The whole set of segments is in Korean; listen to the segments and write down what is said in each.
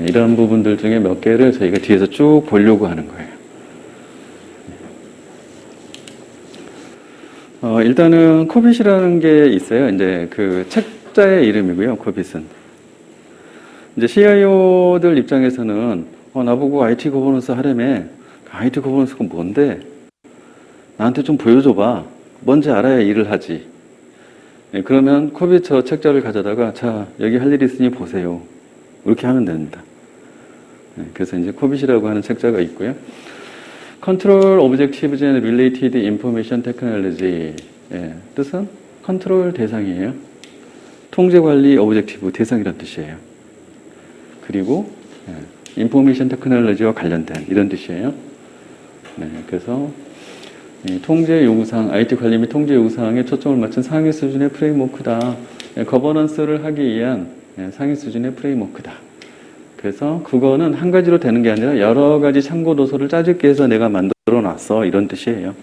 이런 부분들 중에 몇 개를 저희가 뒤에서 쭉 보려고 하는 거예요. 일단은 코빗이라는 게 있어요. 이제 그 책자의 이름이고요. 코빗은. 이제 CIO들 입장에서는 나보고 IT 거버넌스 하려며 IT 거버넌스가 뭔데? 나한테 좀 보여줘봐. 뭔지 알아야 일을 하지. 그러면 코빗 저 책자를 가져다가 자 여기 할 일 있으니 보세요. 이렇게 하면 됩니다. 그래서 이제 코빗이라고 하는 책자가 있고요. Control Objectives and Related Information Technology. 뜻은 컨트롤 대상이에요. 통제관리 오브젝티브 대상이란 뜻이에요. 그리고 인포메이션 테크놀로지와 관련된 이런 뜻이에요. 그래서 통제 요구사항, IT 관리 및 통제 요구사항에 초점을 맞춘 상위 수준의 프레임워크다. 거버넌스를 하기 위한 상위 수준의 프레임워크다. 그래서 그거는 한 가지로 되는 게 아니라 여러 가지 참고 도서를 짜집기 해서 내가 만들어 놨어. 이런 뜻이에요.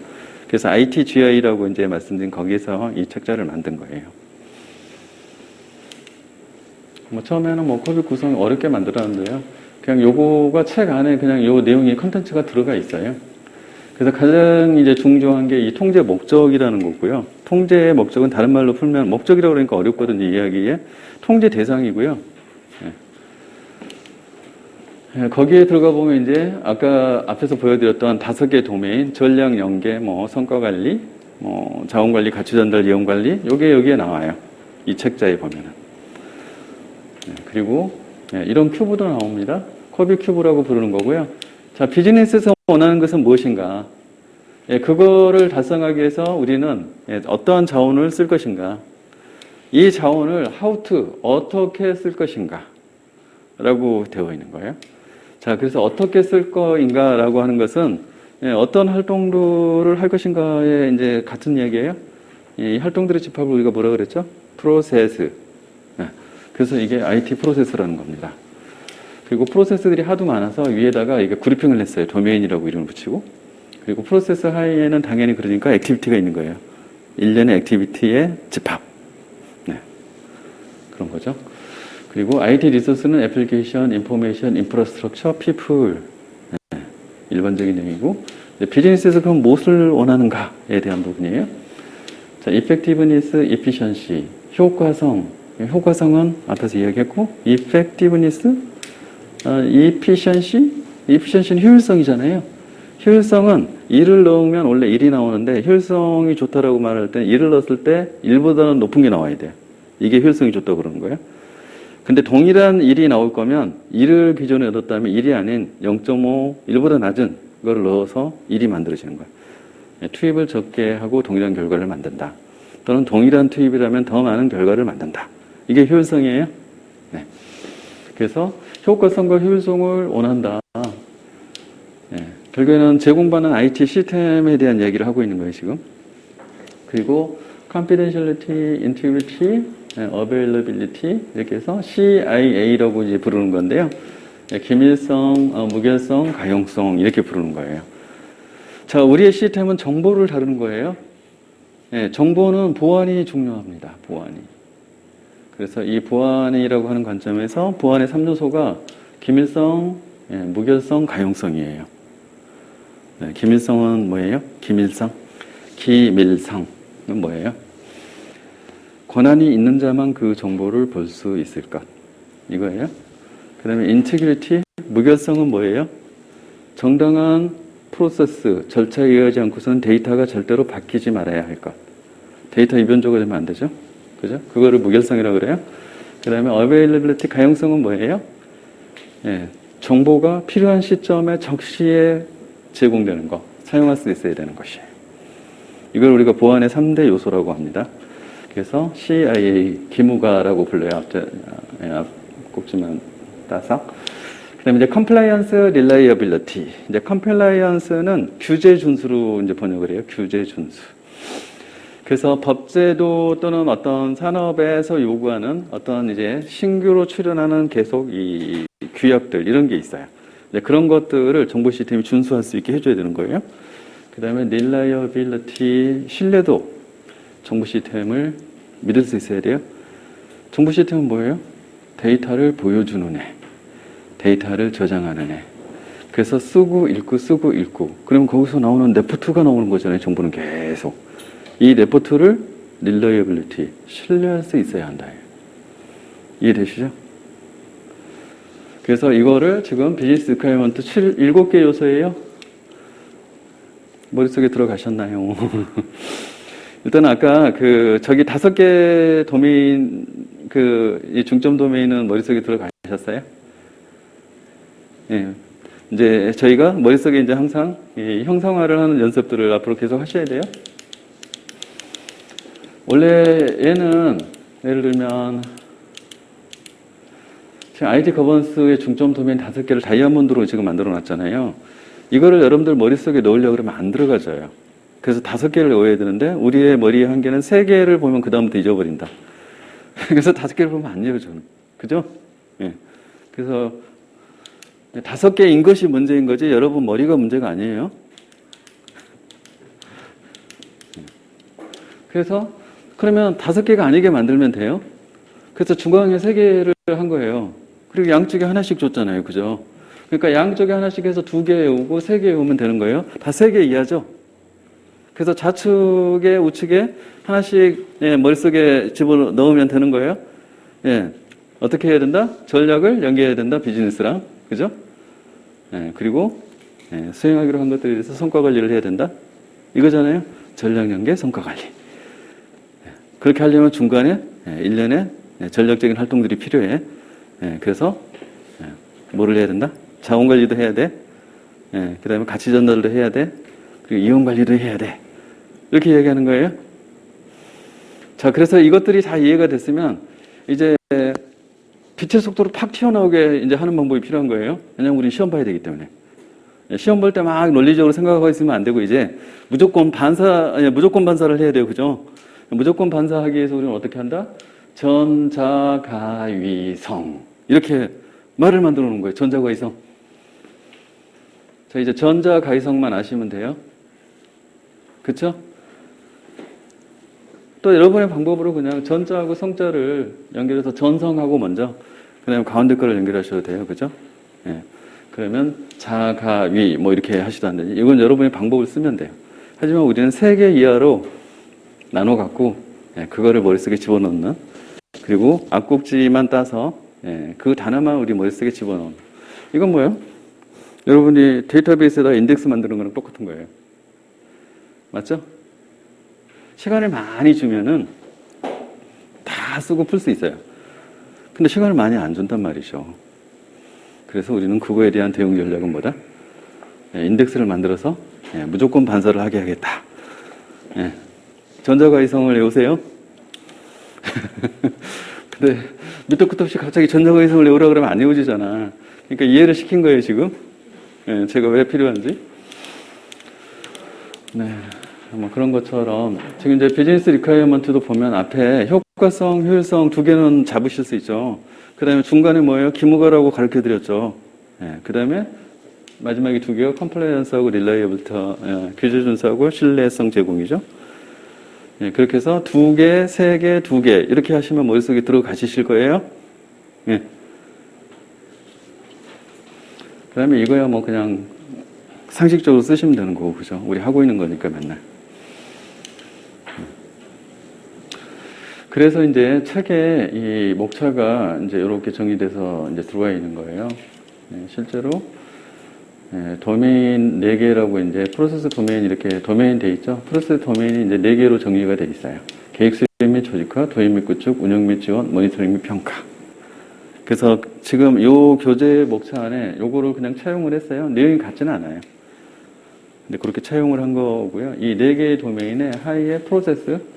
그래서 ITGI라고 이제 말씀드린 거기서 이 책자를 만든 거예요. 처음에는 코빗 구성이 어렵게 만들었는데요. 그냥 요거가 책 안에 그냥 요 내용이 컨텐츠가 들어가 있어요. 그래서 가장 이제 중요한 게 이 통제 목적이라는 거고요. 통제의 목적은 다른 말로 풀면 목적이라고 그러니까 어렵거든요. 이야기에. 통제 대상이고요. 거기에 들어가 보면 이제 아까 앞에서 보여드렸던 5개 도메인, 전략 연계, 성과 관리, 자원 관리, 가치 전달, 이용 관리, 요게 여기에 나와요. 이 책자에 보면은. 그리고 이런 큐브도 나옵니다. 코빗 큐브라고 부르는 거고요. 자, 비즈니스에서 원하는 것은 무엇인가? 그거를 달성하기 위해서 우리는 어떠한 자원을 쓸 것인가? 이 자원을 how to, 어떻게 쓸 것인가? 라고 되어 있는 거예요. 자, 그래서 어떻게 쓸 거인가 라고 하는 것은 어떤 활동들을 할 것인가에 이제 같은 얘기예요. 이 활동들의 집합을 우리가 뭐라 그랬죠? 프로세스. 그래서 이게 IT 프로세스라는 겁니다. 그리고 프로세스들이 하도 많아서 위에다가 이게 그룹핑을 했어요. 도메인이라고 이름을 붙이고. 그리고 프로세스 하에는 당연히 그러니까 액티비티가 있는 거예요. 일련의 액티비티의 집합. 그런 거죠. 그리고 IT 리소스는 애플리케이션, 인포메이션, 인프라스트럭처, 피플. 일반적인 의미고. 비즈니스에서 그럼 무엇을 원하는가에 대한 부분이에요. 자, effectiveness, efficiency, 효과성. 효과성은 앞에서 이야기했고, effectiveness, efficiency는 효율성이잖아요. 효율성은 일을 넣으면 원래 일이 나오는데 효율성이 좋다라고 말할 때 일을 넣었을 때 일보다는 높은 게 나와야 돼요. 이게 효율성이 좋다고 그러는 거예요. 근데 동일한 일이 나올 거면 일을 기존에 얻었다면 일이 아닌 0.5, 일보다 낮은 걸 넣어서 일이 만들어지는 거예요. 투입을 적게 하고 동일한 결과를 만든다. 또는 동일한 투입이라면 더 많은 결과를 만든다. 이게 효율성이에요. 그래서 효과성과 효율성을 원한다. 결국에는 제공받는 IT 시스템에 대한 얘기를 하고 있는 거예요, 지금. 그리고 confidentiality, integrity, availability 이렇게 해서 CIA라고 이제 부르는 건데요. 기밀성, 무결성, 가용성 이렇게 부르는 거예요. 자, 우리의 시스템은 정보를 다루는 거예요. 정보는 보안이 중요합니다. 보안이. 그래서 이 보안이라고 하는 관점에서 보안의 3요소가 기밀성, 무결성, 가용성이에요. 기밀성은 뭐예요? 기밀성? 기밀성은 뭐예요? 권한이 있는 자만 그 정보를 볼 수 있을 것. 이거예요. 그 다음에 인테그리티, 무결성은 뭐예요? 정당한 프로세스, 절차에 의하지 않고서는 데이터가 절대로 바뀌지 말아야 할 것. 데이터 이변조가 되면 안 되죠? 그죠? 그거를 무결성이라고 그래요. 그 다음에 availability, 가용성은 뭐예요? 정보가 필요한 시점에 적시에 제공되는 거, 사용할 수 있어야 되는 것이에요. 이걸 우리가 보안의 3대 요소라고 합니다. 그래서 CIA, 기무가라고 불러요. 꼭지만 따서. 그 다음에 이제 compliance, reliability. 이제 compliance는 규제 준수로 이제 번역을 해요. 규제 준수. 그래서 법제도 또는 어떤 산업에서 요구하는 어떤 이제 신규로 출현하는 계속 이 규약들, 이런 게 있어요. 그런 것들을 정보 시스템이 준수할 수 있게 해줘야 되는 거예요. 그 다음에 reliability, 신뢰도. 정보 시스템을 믿을 수 있어야 돼요. 정보 시스템은 뭐예요? 데이터를 보여주는 애. 데이터를 저장하는 애. 그래서 쓰고 읽고 쓰고 읽고. 그러면 거기서 나오는 레포트가 나오는 거잖아요. 정보는 계속. 이 레포트를 reliability, 신뢰할 수 있어야 한다. 이해되시죠? 그래서 이거를 지금 비즈니스 리퀘어먼트 7개 요소예요. 머릿속에 들어가셨나요? 일단 아까 저기 5개 도메인, 이 중점 도메인은 머릿속에 들어가셨어요? 예. 이제 저희가 머릿속에 이제 항상 이 형상화를 하는 연습들을 앞으로 계속 하셔야 돼요. 원래 얘는 예를 들면 지금 IT 거버넌스의 중점 도메인 5개를 다이아몬드로 지금 만들어 놨잖아요. 이거를 여러분들 머릿속에 넣으려고 그러면 안 들어가져요. 그래서 5개를 외워야 되는데 우리의 머리의 한계는 3개를 보면 그 다음부터 잊어버린다. 그래서 5개를 보면 안 잊어요, 저는. 그죠? 예. 그래서 5개인 것이 문제인 거지 여러분 머리가 문제가 아니에요. 그래서 그러면 5개가 아니게 만들면 돼요. 그래서 중앙에 3개를 한 거예요. 그리고 양쪽에 하나씩 줬잖아요. 그죠? 그러니까 양쪽에 하나씩 해서 2개 외우고 3개 외우면 되는 거예요. 다 3개 이하죠? 그래서 좌측에 우측에 하나씩 머릿속에 집어넣으면 되는 거예요. 예. 어떻게 해야 된다? 전략을 연계해야 된다. 비즈니스랑. 그죠? 예. 그리고 수행하기로 한 것들에 대해서 성과 관리를 해야 된다. 이거잖아요. 전략 연계, 성과 관리. 그렇게 하려면 중간에 1년에 전략적인 활동들이 필요해. 그래서 뭐를 해야 된다? 자원 관리도 해야 돼. 그 다음에 가치 전달도 해야 돼. 그리고 이용 관리도 해야 돼. 이렇게 이야기하는 거예요. 자, 그래서 이것들이 다 이해가 됐으면 이제 빛의 속도로 팍 튀어나오게 이제 하는 방법이 필요한 거예요. 왜냐하면 우리는 시험 봐야 되기 때문에. 시험 볼 때 막 논리적으로 생각하고 있으면 안 되고 이제 무조건 반사를 해야 돼요. 그죠? 무조건 반사하기 위해서 우리는 어떻게 한다? 전자가위성. 이렇게 말을 만들어 놓은 거예요. 전자가위성. 자, 이제 전자가위성만 아시면 돼요. 그쵸? 또 여러분의 방법으로 그냥 전자하고 성자를 연결해서 전성하고 먼저, 그 다음에 가운데 거를 연결하셔도 돼요. 그죠? 예. 그러면 자가위 뭐 이렇게 하시도 안 되지. 이건 여러분의 방법을 쓰면 돼요. 하지만 우리는 3개 이하로 나눠 갖고 그거를 머릿속에 집어넣는, 그리고 앞꼭지만 따서 그 단어만 우리 머릿속에 집어넣는. 이건 뭐예요? 여러분이 데이터베이스에다 인덱스 만드는 거랑 똑같은 거예요. 맞죠? 시간을 많이 주면은 다 쓰고 풀 수 있어요. 근데 시간을 많이 안 준단 말이죠. 그래서 우리는 그거에 대한 대응 전략은 뭐다? 인덱스를 만들어서 무조건 반사를 하게 하겠다. 전자가위성을 외우세요. 근데 밑도 끝도 없이 갑자기 전자가위성을 외우라 그러면 안 외워지잖아. 그러니까 이해를 시킨 거예요, 지금. 제가 왜 필요한지. 네. 뭐 그런 것처럼 지금 이제 비즈니스 리퀘어먼트도 보면 앞에 효과성, 효율성 2개는 잡으실 수 있죠. 그 다음에 중간에 뭐예요? 기무가라고 가르쳐 드렸죠. 그 다음에 마지막에 2개가 컴플라이언스하고 릴라이어블티, 규제 준수하고 신뢰성 제공이죠. 그렇게 해서 2개, 3개, 2개 이렇게 하시면 머릿속에 들어가시실 거예요. 그 다음에 이거야 뭐 그냥 상식적으로 쓰시면 되는 거고, 그죠? 우리 하고 있는 거니까 맨날. 그래서 이제 책에 이 목차가 이제 이렇게 정의돼서 이제 들어와 있는 거예요. 실제로 도메인 4개라고 이제 프로세스 도메인 이렇게 도메인 돼 있죠. 프로세스 도메인이 이제 4개로 정리가 돼 있어요. 계획 수립 및 조직화, 도입 및 구축, 운영 및 지원, 모니터링 및 평가. 그래서 지금 요 교재 목차 안에 요거를 그냥 차용을 했어요. 내용이 같지는 않아요. 근데 그렇게 차용을 한 거고요. 이 4개의 도메인에 하이의 프로세스,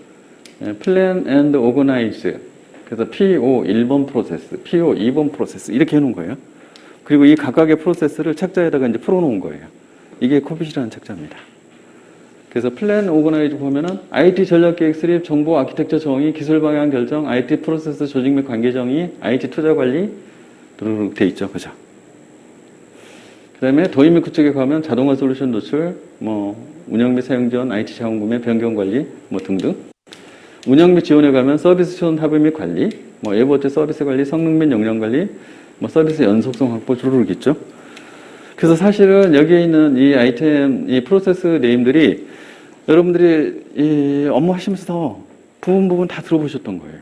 플랜 앤드 오거나이즈, 그래서 PO 1번 프로세스, PO 2번 프로세스 이렇게 해놓은 거예요. 그리고 이 각각의 프로세스를 책자에다가 이제 풀어놓은 거예요. 이게 코빗이라는 책자입니다. 그래서 플랜 오거나이즈 보면은 IT 전략계획 수립, 정보 아키텍처 정의, 기술 방향 결정, IT 프로세스 조직 및 관계 정의, IT 투자 관리 이렇게 돼 있죠, 그죠? 그다음에 도입 및 구축에 가면 자동화 솔루션 노출, 뭐 운영 및 사용 지원, IT 자원 구매, 변경 관리, 뭐 등등. 운영 및 지원에 가면 서비스 지원 합의 및 관리, 뭐 에버트 서비스 관리, 성능 및 역량 관리, 뭐 서비스 연속성 확보 주르륵 있죠. 그래서 사실은 여기에 있는 이 아이템, 이 프로세스 네임들이 여러분들이 이 업무 하시면서 부분 다 들어보셨던 거예요.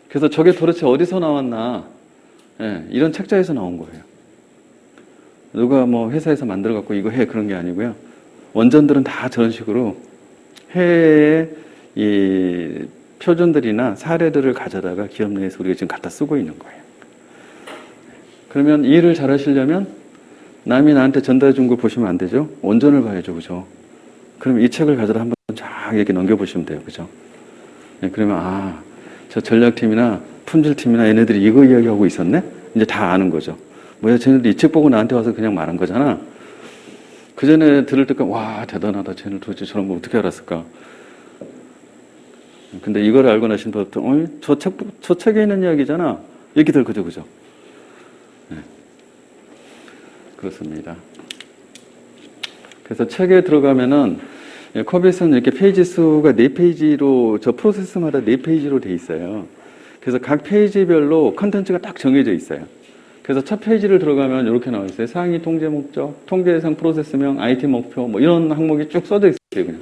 그래서 저게 도대체 어디서 나왔나, 예, 이런 책자에서 나온 거예요. 누가 뭐 회사에서 만들어갖고 이거 해 그런 게 아니고요. 원전들은 다 저런 식으로 해외의 이 표준들이나 사례들을 가져다가 기업 내에서 우리가 지금 갖다 쓰고 있는 거예요. 그러면 이 일을 잘 하시려면 남이 나한테 전달해 준 걸 보시면 안 되죠. 원전을 봐야죠. 그죠? 그럼 이 책을 가져다 한번 쫙 이렇게 넘겨보시면 돼요. 그죠? 네, 그러면 저 전략팀이나 품질팀이나 얘네들이 이거 이야기하고 있었네? 이제 다 아는 거죠. 뭐야, 쟤네들 이 책 보고 나한테 와서 그냥 말한 거잖아. 그 전에 들을 때까지 와, 대단하다. 쟤네들 도대체 저런 거 어떻게 알았을까? 근데 이걸 알고 나신 분부터 저 책에 있는 이야기잖아. 이렇게 될 거죠. 그죠? 네. 그렇습니다. 그래서 책에 들어가면은 컵잇은 이렇게 페이지 수가 4페이지로, 저 프로세스마다 4페이지로 돼 있어요. 그래서 각 페이지별로 컨텐츠가 딱 정해져 있어요. 그래서 첫 페이지를 들어가면 이렇게 나와 있어요. 상위 통제 목적, 통제 대상 프로세스명, IT 목표, 뭐 이런 항목이 쭉 써져 있어요. 그냥.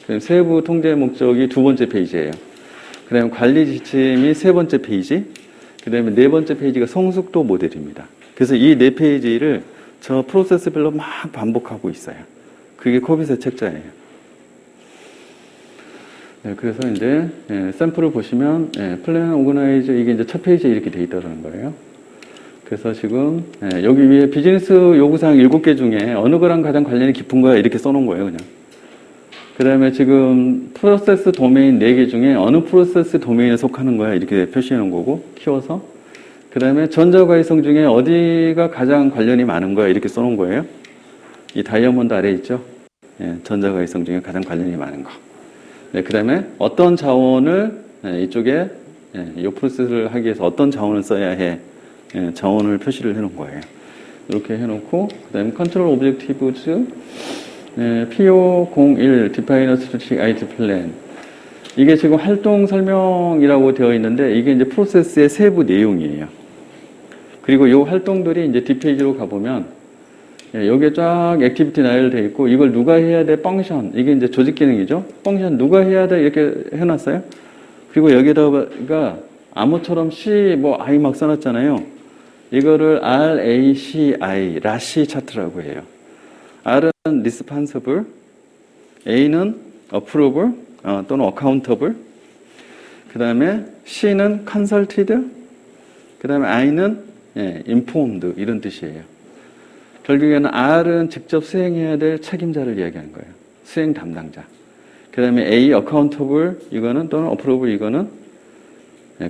그럼 세부 통제 목적이 2번째 페이지예요. 그 다음에 관리 지침이 3번째 페이지, 그 다음에 4번째 페이지가 성숙도 모델입니다. 그래서 이 4페이지를 저 프로세스별로 막 반복하고 있어요. 그게 컵잇의 책자예요. 네, 그래서 이제 샘플을 보시면 플랜 오거나이즈 이게 이제 첫 페이지에 이렇게 돼 있다는 거예요. 그래서 지금 여기 위에 비즈니스 요구사항 7개 중에 어느 거랑 가장 관련이 깊은 거야 이렇게 써놓은 거예요. 그냥. 그 다음에 지금 프로세스 도메인 4개 중에 어느 프로세스 도메인에 속하는 거야 이렇게 표시해 놓은 거고 키워서 그 다음에 전자과이성 중에 어디가 가장 관련이 많은 거야 이렇게 써놓은 거예요. 이 다이아몬드 아래 있죠. 전자과이성 중에 가장 관련이 많은 거. 네, 그 다음에 어떤 자원을 이쪽에 이 프로세스를 하기 위해서 어떤 자원을 써야 해 자원을 표시를 해놓은 거예요. 이렇게 해놓고 그 다음에 컨트롤 오브젝티브즈 PO01 Define Strategic IT Plan 이게 지금 활동 설명이라고 되어 있는데 이게 이제 프로세스의 세부 내용이에요. 그리고 이 활동들이 이제 뒷페이지로 가보면 여기에 쫙 액티비티 나열되어 있고 이걸 누가 해야 돼 펑션 이게 이제 조직 기능이죠. 펑션 누가 해야 돼 이렇게 해놨어요. 그리고 여기다가 암호처럼 C 뭐 I 막 써놨잖아요. 이거를 RACI 라시 차트라고 해요. R은 responsible, A는 approval 또는 accountable, 그 다음에 C는 consulted, 그 다음에 I는 informed 이런 뜻이에요. 결국에는 R은 직접 수행해야 될 책임자를 이야기하는 거예요. 수행 담당자. 그 다음에 A, accountable 이거는 또는 approval 이거는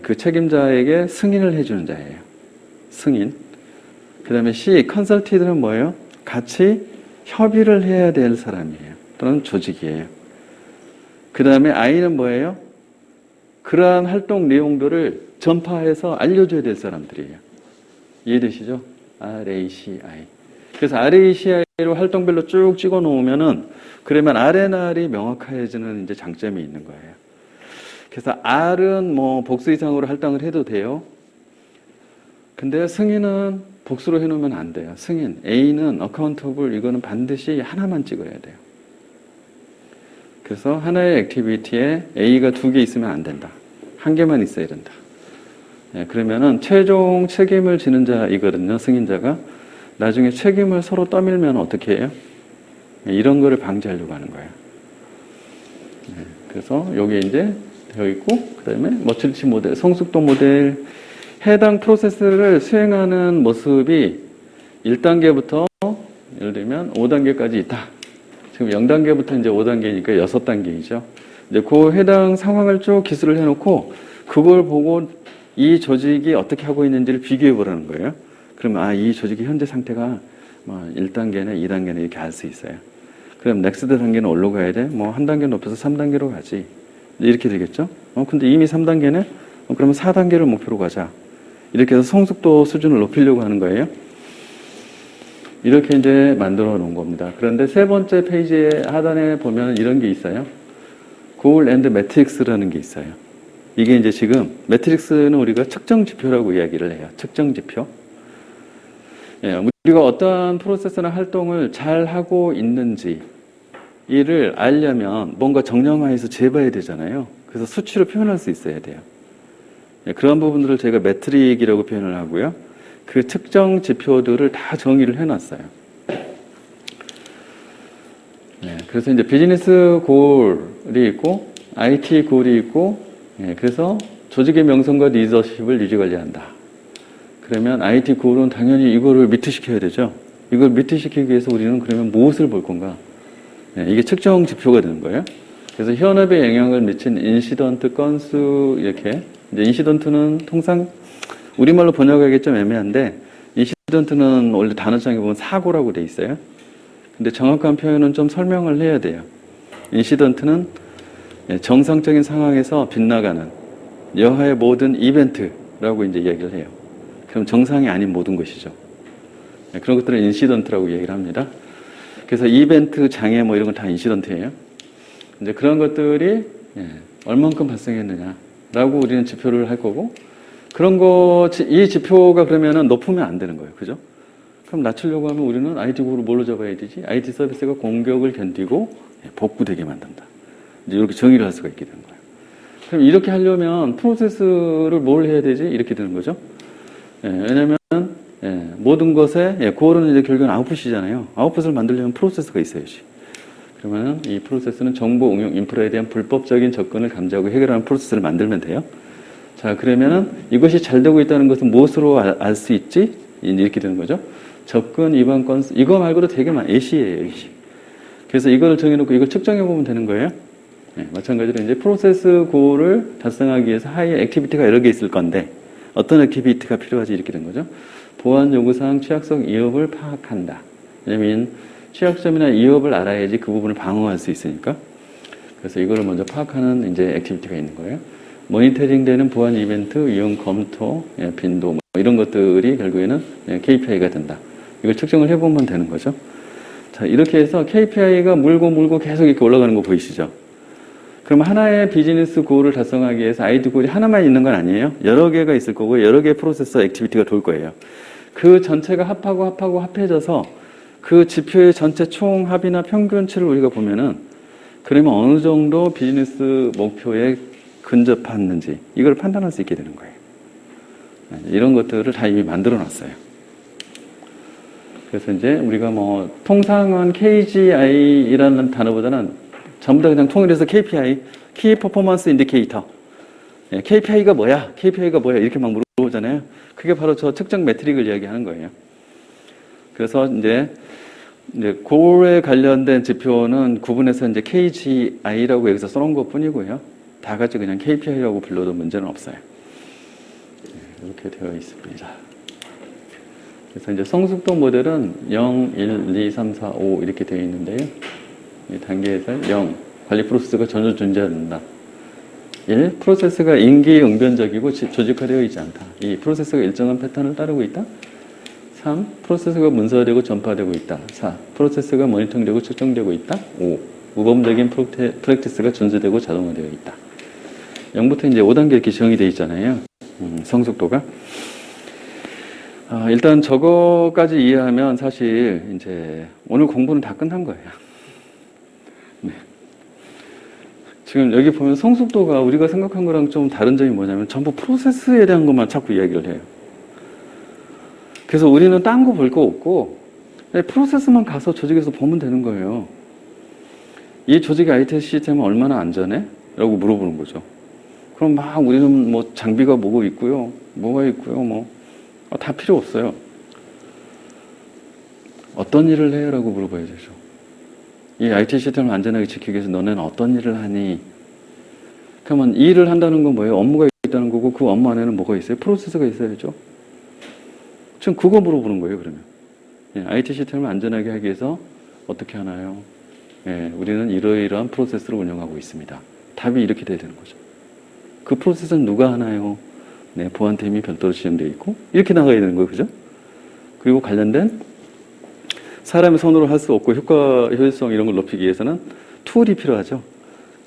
그 책임자에게 승인을 해주는 자예요. 승인. 그 다음에 C, consulted는 뭐예요? 같이 협의를 해야 될 사람이에요. 또는 조직이에요. 그 다음에 I는 뭐예요? 그러한 활동 내용들을 전파해서 알려줘야 될 사람들이에요. 이해되시죠? RACI. 그래서 RACI로 활동별로 쭉 찍어 놓으면은 그러면 R&R이 명확해지는 이제 장점이 있는 거예요. 그래서 R은 뭐 복수 이상으로 할당을 해도 돼요. 근데 승인은 복수로 해놓으면 안 돼요. 승인. A는 accountable 이거는 반드시 하나만 찍어야 돼요. 그래서 하나의 액티비티에 A가 2개 있으면 안 된다. 1개만 있어야 된다. 그러면은 최종 책임을 지는 자이거든요. 승인자가. 나중에 책임을 서로 떠밀면 어떻게 해요? 이런 거를 방지하려고 하는 거예요. 그래서 여기 이제 되어 있고, 그 다음에 머틸리티 모델, 성숙도 모델, 해당 프로세스를 수행하는 모습이 1단계부터 예를 들면 5단계까지 있다. 지금 0단계부터 이제 5단계니까 6단계이죠. 이제 그 해당 상황을 쭉 기술을 해놓고 그걸 보고 이 조직이 어떻게 하고 있는지를 비교해 보라는 거예요. 그러면 이 조직의 현재 상태가 뭐 1단계나 2단계나 이렇게 알 수 있어요. 그럼 넥스트 단계는 어디로 가야 돼? 뭐 한 단계 높여서 3단계로 가지. 이렇게 되겠죠? 근데 이미 3단계네? 그러면 4단계를 목표로 가자. 이렇게 해서 성숙도 수준을 높이려고 하는 거예요. 이렇게 이제 만들어 놓은 겁니다. 그런데 세 번째 페이지의 하단에 보면 이런 게 있어요. Goal and Metrics라는 게 있어요. 이게 이제 지금 매트릭스는 우리가 측정 지표라고 이야기를 해요. 측정 지표. 예, 우리가 어떠한 프로세스나 활동을 잘 하고 있는지 이를 알려면 뭔가 정량화해서 재봐야 되잖아요. 그래서 수치로 표현할 수 있어야 돼요. 예, 그런 부분들을 제가 매트릭이라고 표현을 하고요. 그 측정 지표들을 다 정의를 해놨어요. 예, 그래서 이제 비즈니스 골이 있고 IT 골이 있고, 예, 그래서 조직의 명성과 리더십을 유지 관리한다. 그러면 IT 골은 당연히 이거를 미트시켜야 되죠. 이걸 미트시키기 위해서 우리는 그러면 무엇을 볼 건가? 예, 이게 측정 지표가 되는 거예요. 그래서 현업에 영향을 미친 인시던트 건수 이렇게 이제 인시던트는 통상 우리말로 번역하기 좀 애매한데 인시던트는 원래 단어장에 보면 사고라고 돼 있어요. 근데 정확한 표현은 좀 설명을 해야 돼요. 인시던트는 정상적인 상황에서 빗나가는 여하의 모든 이벤트라고 이제 이야기를 해요. 그럼 정상이 아닌 모든 것이죠. 그런 것들을 인시던트라고 얘기를 합니다. 그래서 이벤트, 장애 뭐 이런 건 다 인시던트예요. 이제 그런 것들이 얼만큼 발생했느냐라고 우리는 지표를 할 거고, 그런 거, 이 지표가 그러면은 높으면 안 되는 거예요. 그죠? 그럼 낮추려고 하면 우리는 IT 구를 뭘로 잡아야 되지? IT 서비스가 공격을 견디고 복구되게 만든다. 이제 이렇게 정의를 할 수가 있게 되는 거예요. 그럼 이렇게 하려면 프로세스를 뭘 해야 되지? 이렇게 되는 거죠. 왜냐면, 모든 것에, 고어는 이제 결국은 아웃풋이잖아요. 아웃풋을 만들려면 프로세스가 있어야지. 그러면 이 프로세스는 정보 응용 인프라에 대한 불법적인 접근을 감지하고 해결하는 프로세스를 만들면 돼요. 자, 그러면은 이것이 잘 되고 있다는 것은 무엇으로 알 수 있지? 이렇게 되는 거죠. 접근 위반 건수, 이거 말고도 되게 AC예요, AC. 그래서 이거를 정해놓고 이걸 측정해 보면 되는 거예요. 마찬가지로 이제 프로세스 고를 달성하기 위해서 하이 액티비티가 여러 개 있을 건데 어떤 액티비티가 필요하지 이렇게 된 거죠. 보안 요구사항 취약성 위협을 파악한다. 왜냐면 취약점이나 위협을 알아야지 그 부분을 방어할 수 있으니까. 그래서 이거를 먼저 파악하는 이제 액티비티가 있는 거예요. 모니터링 되는 보안 이벤트, 위험 검토, 빈도 뭐 이런 것들이 결국에는 KPI가 된다. 이걸 측정을 해보면 되는 거죠. 자, 이렇게 해서 KPI가 물고 계속 이렇게 올라가는 거 보이시죠? 그럼 하나의 비즈니스 고를 달성하기 위해서 IT 골이 하나만 있는 건 아니에요. 여러 개가 있을 거고 여러 개의 프로세서 액티비티가 돌 거예요. 그 전체가 합해져서 그 지표의 전체 총 합이나 평균치를 우리가 보면은 그러면 어느 정도 비즈니스 목표에 근접했는지 이걸 판단할 수 있게 되는 거예요. 이런 것들을 다 이미 만들어 놨어요. 그래서 이제 우리가 뭐 통상은 KGI라는 단어보다는 전부 다 그냥 통일해서 KPI, Key Performance Indicator. KPI가 뭐야? KPI가 뭐야? 이렇게 막 물어보잖아요. 그게 바로 저 측정 매트릭을 이야기하는 거예요. 그래서 이제 골에 관련된 지표는 구분해서 이제 KGI라고 여기서 써놓은 것 뿐이고요. 다 같이 그냥 KPI라고 불러도 문제는 없어요. 이렇게 되어 있습니다. 그래서 이제 성숙도 모델은 0, 1, 2, 3, 4, 5 이렇게 되어 있는데요. 이 단계에서 0, 관리 프로세스가 전혀 존재하지 않는다. 1, 프로세스가 임기응변적이고 조직화되어 있지 않다. 2, 프로세스가 일정한 패턴을 따르고 있다. 3, 프로세스가 문서화되고 전파되고 있다. 4, 프로세스가 모니터링되고 측정되고 있다. 5, 모범적인 프랙티스가 준수되고 자동화되어 있다. 0부터 이제 5단계 이렇게 지정이 되어 있잖아요. 성숙도가. 일단 저거까지 이해하면 사실 이제 오늘 공부는 다 끝난 거예요. 네. 지금 여기 보면 성숙도가 우리가 생각한 거랑 좀 다른 점이 뭐냐면 전부 프로세스에 대한 것만 자꾸 이야기를 해요. 그래서 우리는 딴 거 볼 거 없고 프로세스만 가서 조직에서 보면 되는 거예요. 이 조직의 IT 시스템은 얼마나 안전해? 라고 물어보는 거죠. 그럼 막 우리는 뭐 장비가 뭐가 있고요. 다 필요 없어요. 어떤 일을 해요? 라고 물어봐야 되죠. 이 IT 시스템을 안전하게 지키기 위해서 너네는 어떤 일을 하니? 그러면 이 일을 한다는 건 뭐예요? 업무가 있다는 거고 그 업무 안에는 뭐가 있어요? 프로세스가 있어야죠. 지금 그거 물어보는 거예요, 그러면. IT 시스템을 안전하게 하기 위해서 어떻게 하나요? 우리는 이러이러한 프로세스를 운영하고 있습니다. 답이 이렇게 돼야 되는 거죠. 그 프로세스는 누가 하나요? 보안팀이 별도로 지정되어 있고 이렇게 나가야 되는 거예요, 그죠? 그리고 관련된 사람의 손으로 할 수 없고 효율성 이런 걸 높이기 위해서는 툴이 필요하죠.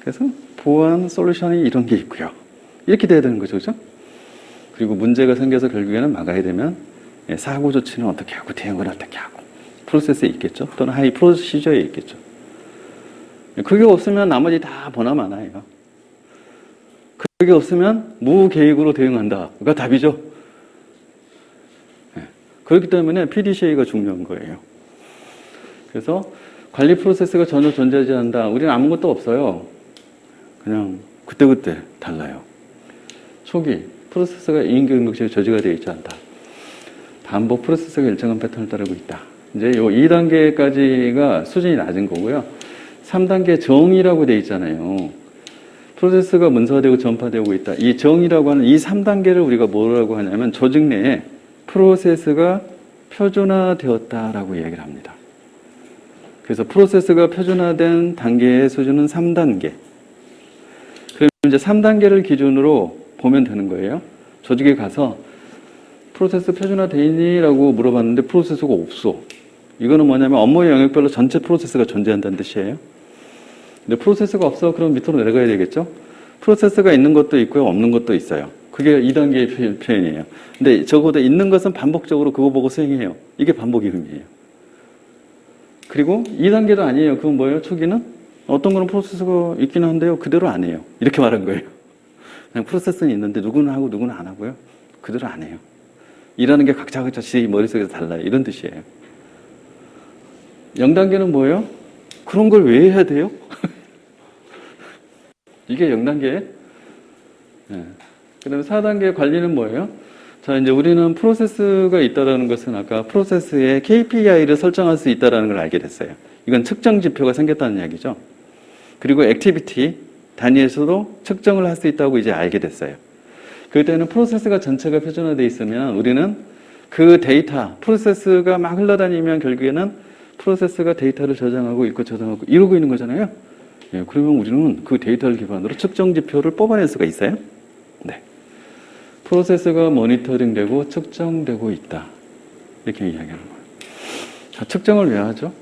그래서 보안 솔루션이 이런 게 있고요. 이렇게 돼야 되는 거죠. 그죠? 그리고 문제가 생겨서 결국에는 막아야 되면 사고 조치는 어떻게 하고 대응을 어떻게 하고 프로세스에 있겠죠. 또는 하이 프로시저에 있겠죠. 그게 없으면 나머지 다 보나마나예요. 그게 없으면 무계획으로 대응한다가 답이죠. 그렇기 때문에 PDCA가 중요한 거예요. 그래서 관리 프로세스가 전혀 존재하지 않는다. 우리는 아무것도 없어요. 그냥 그때그때 달라요. 초기 프로세스가 인격능력적으로 저지가 되어 있지 않다. 반복 프로세스가 일정한 패턴을 따르고 있다. 이제 요 2단계까지가 수준이 낮은 거고요. 3단계 정의라고 되어 있잖아요. 프로세스가 문서화되고 전파되고 있다. 이 정의라고 하는 이 3단계를 우리가 뭐라고 하냐면 조직 내에 프로세스가 표준화되었다라고 얘기를 합니다. 그래서 프로세스가 표준화된 단계의 수준은 3단계. 그럼 이제 3단계를 기준으로 보면 되는 거예요. 조직에 가서 프로세스 표준화되어 있니? 라고 물어봤는데 프로세스가 없어. 이거는 뭐냐면 업무의 영역별로 전체 프로세스가 존재한다는 뜻이에요. 근데 프로세스가 없어? 그럼 밑으로 내려가야 되겠죠? 프로세스가 있는 것도 있고요, 없는 것도 있어요. 그게 2단계의 표현이에요. 근데 적어도 있는 것은 반복적으로 그거 보고 수행해요. 이게 반복의 의미예요. 그리고 2단계도 아니에요. 그건 뭐예요? 초기는? 어떤 거는 프로세스가 있긴 한데요. 그대로 안 해요. 이렇게 말한 거예요. 그냥 프로세스는 있는데 누구는 하고 누구는 안 하고요. 그대로 안 해요. 일하는 게 각자 지 머릿속에서 달라요. 이런 뜻이에요. 0단계는 뭐예요? 그런 걸 왜 해야 돼요? 이게 0단계. 네. 그 다음에 4단계 관리는 뭐예요? 자, 이제 우리는 프로세스가 있다는 것은 아까 프로세스에 KPI를 설정할 수 있다는 걸 알게 됐어요. 이건 측정 지표가 생겼다는 이야기죠. 그리고 액티비티 단위에서도 측정을 할 수 있다고 이제 알게 됐어요. 그때는 프로세스가 전체가 표준화되어 있으면 우리는 그 데이터, 프로세스가 막 흘러다니면 결국에는 프로세스가 데이터를 저장하고 있고 저장하고 이러고 있는 거잖아요. 예, 그러면 우리는 그 데이터를 기반으로 측정 지표를 뽑아낼 수가 있어요. 네. 프로세스가 모니터링되고 측정되고 있다. 이렇게 이야기하는 거예요. 자, 측정을 왜 하죠?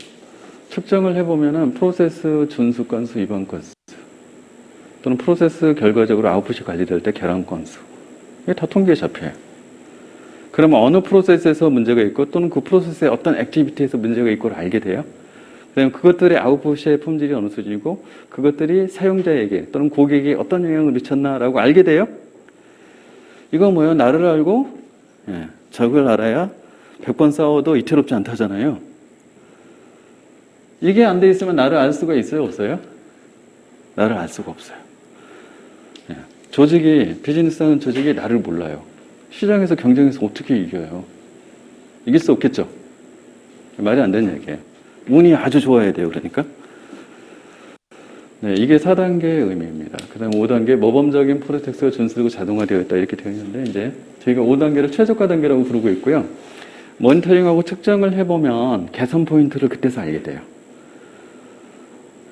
측정을 해보면은 프로세스 준수 건수, 위반 건수 또는 프로세스 결과적으로 아웃풋이 관리될 때 결함 건수 이게 다 통계에 잡혀요. 그러면 어느 프로세스에서 문제가 있고 또는 그 프로세스의 어떤 액티비티에서 문제가 있고를 알게 돼요. 그다음에 그것들의 아웃풋의 품질이 어느 수준이고 그것들이 사용자에게 또는 고객에게 어떤 영향을 미쳤나라고 알게 돼요. 이거 뭐예요? 나를 알고 적을 알아야 100번 싸워도 이태롭지 않다잖아요. 이게 안 돼 있으면 나를 알 수가 있어요? 없어요? 나를 알 수가 없어요. 조직이, 비즈니스 하는 조직이 나를 몰라요. 시장에서 경쟁해서 어떻게 이겨요? 이길 수 없겠죠? 말이 안 되는 얘기예요. 운이 아주 좋아야 돼요. 그러니까. 네, 이게 4단계의 의미입니다. 그 다음 5단계 모범적인 프로텍스가 준수되고 자동화되어 있다 이렇게 되어 있는데 이제 저희가 5단계를 최저가 단계라고 부르고 있고요. 모니터링하고 측정을 해보면 개선 포인트를 그때서 알게 돼요.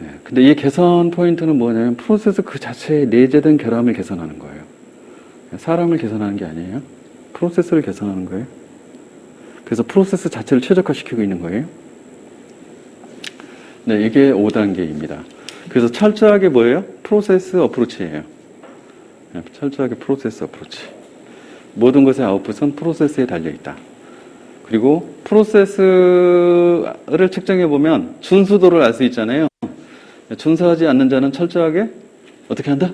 네, 근데 이 개선 포인트는 뭐냐면 프로세스 그 자체에 내재된 결함을 개선하는 거예요. 사람을 개선하는 게 아니에요. 프로세스를 개선하는 거예요. 그래서 프로세스 자체를 최적화시키고 있는 거예요. 네, 이게 5단계입니다. 그래서 철저하게 뭐예요? 프로세스 어프로치예요. 네, 철저하게 프로세스 어프로치. 모든 것의 아웃풋은 프로세스에 달려있다. 그리고 프로세스를 측정해보면 준수도를 알 수 있잖아요. 준수하지 않는 자는 철저하게 어떻게 한다?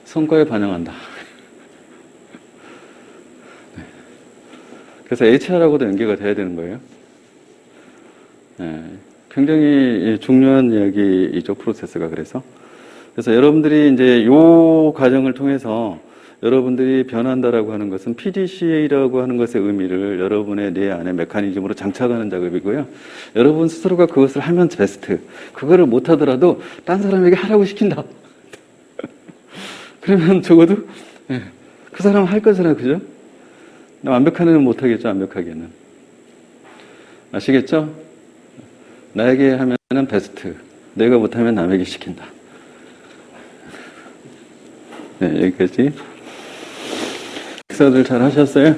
성과에 반영한다. 네. 그래서 HR하고도 연계가 돼야 되는 거예요. 네. 굉장히 중요한 이야기이죠, 프로세스가. 그래서 여러분들이 이제 요 과정을 통해서 여러분들이 변한다라고 하는 것은 PDCA라고 하는 것의 의미를 여러분의 뇌 안에 메커니즘으로 장착하는 작업이고요. 여러분 스스로가 그것을 하면 베스트. 그거를 못하더라도 딴 사람에게 하라고 시킨다. 그러면 적어도 그 사람 할 거잖아요. 그죠? 완벽한 애는 못하겠죠. 완벽하게는. 아시겠죠? 나에게 하면은 베스트. 내가 못하면 남에게 시킨다. 네, 여기까지. 식사들 잘 하셨어요?